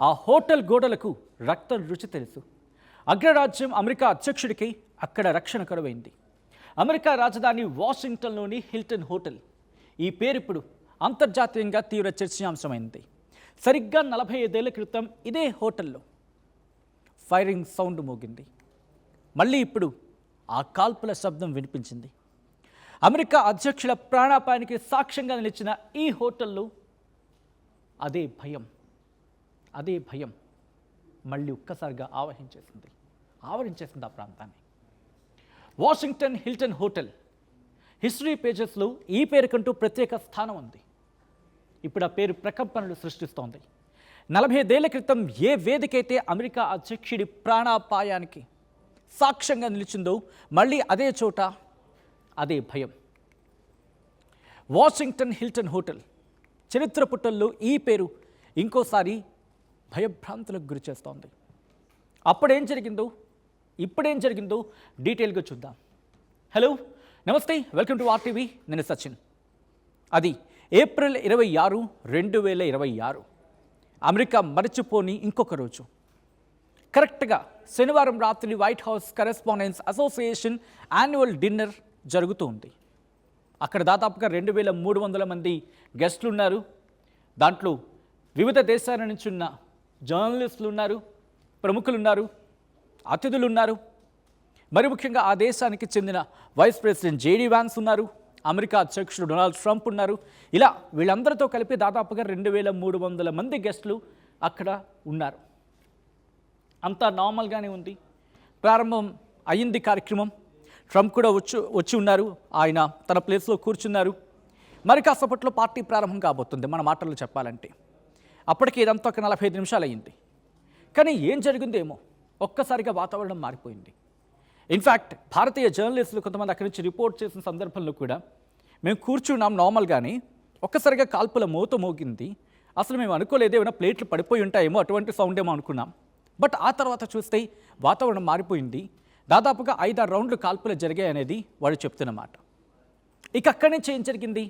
ఆ హోటల్ గోడలకు రక్తం రుచి తెలుసు. అగ్రరాజ్యం అమెరికా అధ్యక్షుడికి అక్కడ రక్షణ కరువైంది. అమెరికా రాజధాని వాషింగ్టన్లోని హిల్టన్ హోటల్. ఈ పేరు ఇప్పుడు అంతర్జాతీయంగా తీవ్ర చర్చనీయాంశమైంది. సరిగ్గా 45 ఏళ్ల క్రితం ఇదే హోటల్లో ఫైరింగ్ సౌండ్ మోగింది. మళ్ళీ ఇప్పుడు ఆ కాల్పుల శబ్దం వినిపించింది. అమెరికా అధ్యక్షుల ప్రాణాపాయానికి సాక్ష్యంగా నిలిచిన ఈ హోటల్లో అదే భయం మళ్ళీ ఒక్కసారిగా ఆవరించేసింది ఆ ప్రాంతాన్ని. వాషింగ్టన్ హిల్టన్ హోటల్ హిస్టరీ పేజెస్లో ఈ పేరుకంటూ ప్రత్యేక స్థానం ఉంది. ఇప్పుడు ఆ పేరు ప్రకంపనలు సృష్టిస్తోంది. 45 ఏళ్ల క్రితం ఏ వేదికైతే అమెరికా అధ్యక్షుడి ప్రాణాపాయానికి సాక్ష్యంగా నిలిచిందో మళ్ళీ అదే చోట అదే భయం. వాషింగ్టన్ హిల్టన్ హోటల్ చరిత్ర పుటల్లో ఈ పేరు ఇంకోసారి భయభ్రాంతులకు గురి చేస్తోంది. అప్పుడేం జరిగిందో ఇప్పుడేం జరిగిందో డీటెయిల్గా చూద్దాం. హలో, నమస్తే, వెల్కమ్ టు RTV. నేను సచిన్. అది ఏప్రిల్ 26, 2026. అమెరికా మరచిపోని ఇంకొక రోజు. కరెక్ట్గా శనివారం రాత్రి white house correspondents association annual dinner జరుగుతూ ఉంది. అక్కడ దాదాపుగా 2300 మంది గెస్టులు ఉన్నారు. దాంట్లో వివిధ దేశాల నుంచి ఉన్న జర్నలిస్టులు ఉన్నారు, ప్రముఖులు ఉన్నారు, అతిథులు ఉన్నారు. మరి ముఖ్యంగా ఆ దేశానికి చెందిన వైస్ ప్రెసిడెంట్ JD Vance ఉన్నారు, అమెరికా అధ్యక్షుడు డొనాల్డ్ ట్రంప్ ఉన్నారు. ఇలా వీళ్ళందరితో కలిపి దాదాపుగా 2300 మంది గెస్టులు అక్కడ ఉన్నారు. అంతా నార్మల్గానే ఉంది. ప్రారంభం అయ్యింది కార్యక్రమం. ట్రంప్ కూడా వచ్చి ఉన్నారు. ఆయన తన ప్లేస్లో కూర్చున్నారు. మరి కాసేపట్లో పార్టీ ప్రారంభం కాబోతుంది మన మాటల్లో చెప్పాలంటే. అప్పటికి ఇదంతా ఒక 45 నిమిషాలు అయ్యింది. కానీ ఏం జరిగిందేమో ఒక్కసారిగా వాతావరణం మారిపోయింది. ఇన్ఫ్యాక్ట్ భారతీయ జర్నలిస్టులు కొంతమంది అక్కడి నుంచి రిపోర్ట్ చేసిన సందర్భంలో కూడా మేము కూర్చున్నాం నార్మల్గానే, ఒక్కసారిగా కాల్పుల మోత మోగింది. అసలు మేము అనుకోలేదు ఏమైనా ప్లేట్లు పడిపోయి ఉంటాయేమో, అటువంటి సౌండ్ ఏమో అనుకున్నాం. బట్ ఆ తర్వాత చూస్తే వాతావరణం మారిపోయింది. దాదాపుగా 5-6 రౌండ్లు కాల్పులు జరిగాయి అనేది వాడు చెప్తున్నమాట. ఇక అక్కడి నుంచి ఏం జరిగింది?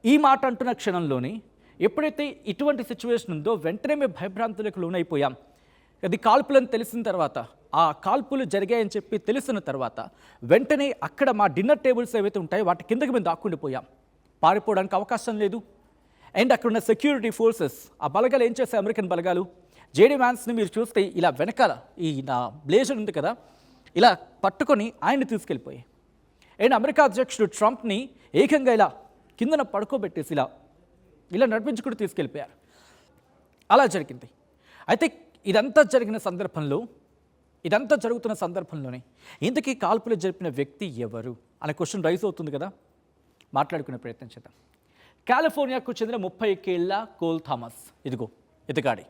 ఈ మాట అంటున్న క్షణంలోనే ఎప్పుడైతే ఇటువంటి సిచ్యువేషన్ ఉందో వెంటనే మేము భయభ్రాంతులకు లోనైపోయాం. అది కాల్పులని తెలిసిన తర్వాత, ఆ కాల్పులు జరిగాయని చెప్పి తెలిసిన తర్వాత వెంటనే అక్కడ మా డిన్నర్ టేబుల్స్ ఏవైతే ఉంటాయో వాటి కిందకి మేము దాక్కుండిపోయాం. పారిపోవడానికి అవకాశం లేదు. అండ్ అక్కడ ఉన్న సెక్యూరిటీ ఫోర్సెస్, ఆ బలగాలు ఏం చేస్తాయి, అమెరికన్ బలగాలు, JD Vanceని మీరు చూస్తే ఇలా వెనకాల ఈ నా బ్లేజర్ ఉంది కదా, ఇలా పట్టుకొని ఆయన్ని తీసుకెళ్ళిపోయాయి. అండ్ అమెరికా అధ్యక్షుడు ట్రంప్ని ఏకంగా ఇలా కిందన పడుకోబెట్టేసి ఇలా నడిపించుకుంటూ తీసుకెళ్ళిపోయారు. అలా జరిగింది. అయితే ఇదంతా జరుగుతున్న సందర్భంలోనే ఇంతకీ కాల్పులు జరిపిన వ్యక్తి ఎవరు అనే క్వశ్చన్ రైజ్ అవుతుంది కదా. మాట్లాడుకునే ప్రయత్నం చేద్దాం. కాలిఫోర్నియాకు చెందిన 31 ఏళ్ల కోల్ థామస్. ఇదిగో ఇతగాడి.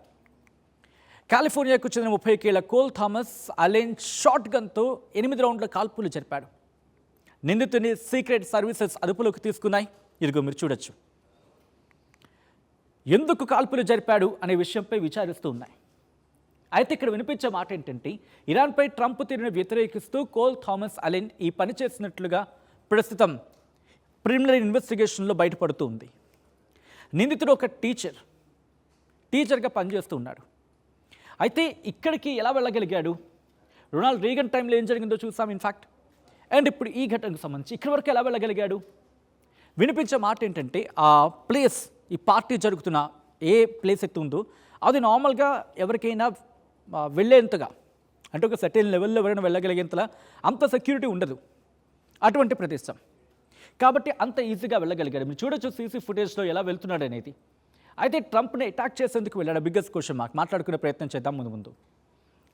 కాలిఫోర్నియాకు చెందిన 31 ఏళ్ల కోల్ థామస్ అలెన్ షాట్ గన్తో 8 రౌండ్ల కాల్పులు జరిపాడు. నిందితుని సీక్రెట్ సర్వీసెస్ అదుపులోకి తీసుకున్నాయి. ఇదిగో మీరు చూడొచ్చు. ఎందుకు కాల్పులు జరిపాడు అనే విషయంపై విచారిస్తూ ఉన్నాయి. అయితే ఇక్కడ వినిపించే మాట ఏంటంటే, ఇరాన్పై ట్రంప్ తీరును వ్యతిరేకిస్తూ కోల్ థామస్ అలెన్ ఈ పని చేసినట్లుగా ప్రస్తుతం ప్రిలిమినరీ ఇన్వెస్టిగేషన్లో బయటపడుతూ ఉంది. నిందితుడు ఒక టీచర్గా పనిచేస్తూ ఉన్నాడు. అయితే ఇక్కడికి ఎలా వెళ్ళగలిగాడు? రొనాల్డ్ రీగన్ టైంలో ఏం జరిగిందో చూసాం ఇన్ఫ్యాక్ట్. అండ్ ఇప్పుడు ఈ ఘటనకు సంబంధించి ఇక్కడి వరకు ఎలా వెళ్ళగలిగాడు? వినిపించే మాట ఏంటంటే, ఆ ప్లేస్, ఈ పార్టీ జరుగుతున్న ఏ ప్లేస్ అయితే ఉందో అది నార్మల్గా ఎవరికైనా వెళ్ళేంతగా, అంటే ఒక సర్టెన్ లెవెల్లో ఎవరైనా వెళ్ళగలిగేంతలా అంత సెక్యూరిటీ ఉండదు అటువంటి ప్రదేశం. కాబట్టి అంత ఈజీగా వెళ్ళగలిగాడు. మీరు చూడొచ్చు సీసీ ఫుటేజ్లో ఎలా వెళ్తున్నాడు అనేది. అయితే ట్రంప్ని అటాక్ చేసేందుకు వెళ్ళాడు. Biggest question mark. మాట్లాడుకునే ప్రయత్నం చేద్దాం ముందు.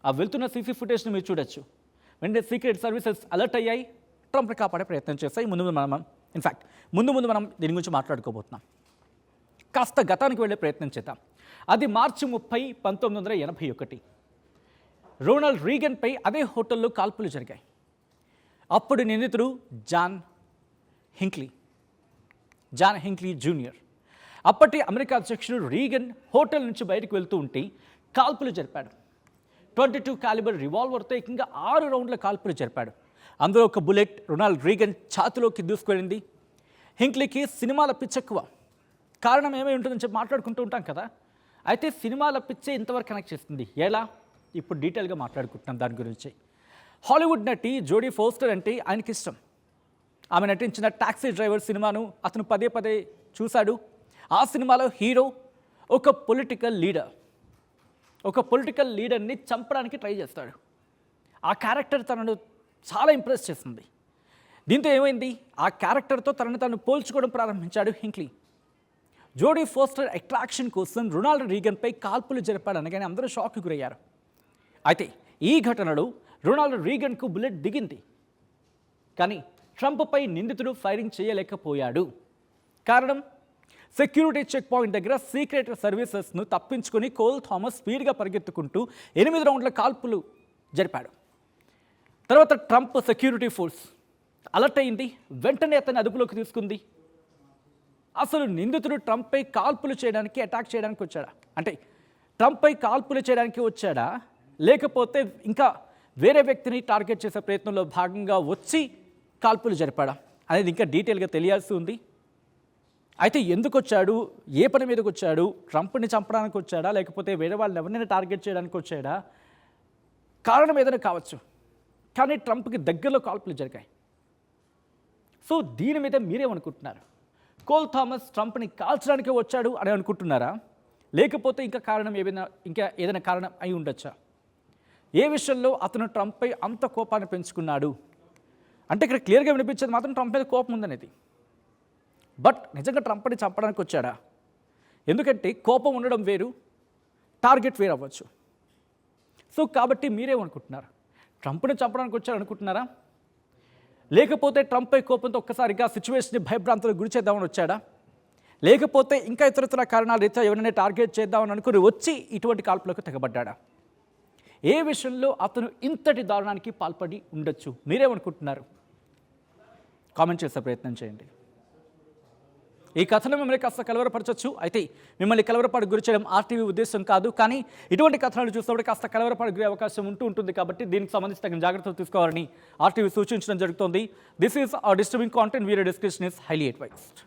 ఆ వెళ్తున్న సీసీ ఫుటేజ్ని మీరు చూడొచ్చు. వెంటనే సీక్రెట్ సర్వీసెస్ అలర్ట్ అయ్యాయి, ట్రంప్ని కాపాడే ప్రయత్నం చేస్తాయి. ముందు మనం దీని గురించి మాట్లాడుకోబోతున్నాం. కాస్త గతానికి వెళ్ళే ప్రయత్నం చేద్దాం. అది మార్చి 30, 1981. రొనాల్డ్ రీగన్పై అదే హోటల్లో కాల్పులు జరిగాయి. అప్పుడు నిందితుడు జాన్ హింక్లీ జూనియర్. అప్పటి అమెరికా అధ్యక్షుడు రీగన్ హోటల్ నుంచి బయటకు వెళ్తూ ఉంటే కాల్పులు జరిపాడు. 22 కాలిబర్ రివాల్వర్తో ఏకంగా 6 రౌండ్ల కాల్పులు జరిపాడు. అందులో ఒక బుల్లెట్ రొనాల్డ్ రీగన్ ఛాతిలోకి దూసుకెళ్ళింది. హింక్లీకి సినిమాల పిచ్చెక్కువ. కారణం ఏమై ఉంటుందని చెప్పి మాట్లాడుకుంటూ ఉంటాం కదా. అయితే సినిమాల పిచ్చే ఇంతవరకు కనెక్ట్ చేస్తుంది. ఎలా? ఇప్పుడు డీటెయిల్గా మాట్లాడుకుంటున్నాం దాని గురించి. హాలీవుడ్ నటి జోడీ ఫోస్టర్ అంటే ఆయనకి ఇష్టం. ఆమె నటించిన టాక్సీ డ్రైవర్ సినిమాను అతను పదే పదే చూశాడు. ఆ సినిమాలో హీరో ఒక పొలిటికల్ లీడర్ని చంపడానికి ట్రై చేస్తాడు. ఆ క్యారెక్టర్ తనను చాలా ఇంప్రెస్ చేస్తుంది. దీంతో ఏమైంది, ఆ క్యారెక్టర్తో తనను తాను పోల్చుకోవడం ప్రారంభించాడు హింక్లీ. జోడీ ఫోస్టర్ అట్రాక్షన్ కోసం రొనాల్డ్ రీగన్పై కాల్పులు జరిపాడు అనగానే అందరూ షాక్కి గురయ్యారు. అయితే ఈ ఘటనలో రొనాల్డ్ రీగన్కు బుల్లెట్ దిగింది. కానీ ట్రంప్పై నిందితుడు ఫైరింగ్ చేయలేకపోయాడు. కారణం, సెక్యూరిటీ చెక్ పాయింట్ దగ్గర సీక్రెట్ సర్వీసెస్ను తప్పించుకొని కోల్ థామస్ స్పీడ్గా పరిగెత్తుకుంటూ 8 రౌండ్ల కాల్పులు జరిపాడు. తర్వాత ట్రంప్ సెక్యూరిటీ ఫోర్స్ అలర్ట్ అయింది. వెంటనే అతన్ని అదుపులోకి తీసుకుంది. అసలు నిందితుడు ట్రంప్పై కాల్పులు చేయడానికి, అటాక్ చేయడానికి వచ్చాడా? అంటే ట్రంప్పై కాల్పులు చేయడానికి వచ్చాడా, లేకపోతే ఇంకా వేరే వ్యక్తిని టార్గెట్ చేసే ప్రయత్నంలో భాగంగా వచ్చి కాల్పులు జరిపాడా అనేది ఇంకా డీటెయిల్గా తెలియాల్సి ఉంది. అయితే ఎందుకు వచ్చాడు, ఏ పని మీదకి వచ్చాడు, ట్రంప్ని చంపడానికి వచ్చాడా, లేకపోతే వేరే వాళ్ళని ఎవరినైనా టార్గెట్ చేయడానికి వచ్చాడా, కారణం ఏదైనా కావచ్చు. కానీ ట్రంప్కి దగ్గరలో కాల్పులు జరిగాయి. సో దీని మీద మీరేమనుకుంటున్నారు? కోల్ థామస్ ట్రంప్ని కాల్చడానికి వచ్చాడు అని అనుకుంటున్నారా, లేకపోతే ఇంకా ఏదైనా కారణం అయి ఉండొచ్చా? ఏ విషయంలో అతను ట్రంప్పై అంత కోపాన్ని పెంచుకున్నాడు అంటే ఇక్కడ క్లియర్గా వినిపించేది మాత్రం ట్రంప్ మీద కోపం ఉందనేది. బట్ నిజంగా ట్రంప్ని చంపడానికి వచ్చాడా? ఎందుకంటే కోపం ఉండడం వేరు, టార్గెట్ వేరు అవ్వచ్చు. సో కాబట్టి మీరేమనుకుంటున్నారు? ట్రంప్ని చంపడానికి వచ్చాడు అనుకుంటున్నారా, లేకపోతే ట్రంప్పై కోపంతో ఒక్కసారిగా సిచ్యువేషన్ని భయభ్రాంతులకు గురి చేద్దామని వచ్చాడా, లేకపోతే ఇంకా ఇతరతర కారణాల రీత్యా ఎవరైనా టార్గెట్ చేద్దామని అనుకుని వచ్చి ఇటువంటి కాల్పులకు తెగబడ్డాడా? ఏ విషయంలో అతను ఇంతటి దారుణానికి పాల్పడి ఉండొచ్చు? మీరేమనుకుంటున్నారు? కామెంట్ చేసే ప్రయత్నం చేయండి. ఈ కథను మిమ్మల్ని కాస్త కలవరపరచవచ్చు. అయితే మిమ్మల్ని కలవరపాటు గురి చేయడం ఆర్టీవీ ఉద్దేశం కాదు. కానీ ఇటువంటి కథనాలు చూసినప్పుడు కాస్త కలవరపాటు గురే అవకాశం ఉంటుంది. కాబట్టి దీనికి సంబంధించి తగిన జాగ్రత్తలు తీసుకోవాలని ఆర్టీవీ సూచించడం జరుగుతోంది. This is our disturbing content. Video description is highly advised.